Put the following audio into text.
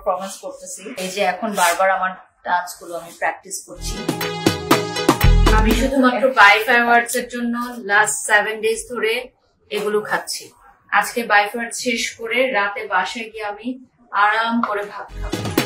Performance করতেছি। এই যে এখন বারবার আমার ডান্স গুলো আমি প্র্যাকটিস করছি। আমি শুধুমাত্র বাই ফায়ারওয়ার্কস এর জন্য লাস্ট 7 days ধরে এগুলো খাচ্ছি। আজকে বাই ফায়ারওয়ার্কস শেষ করে রাতে বাসায় গিয়ে আমি আরাম করে ভাত খাবো।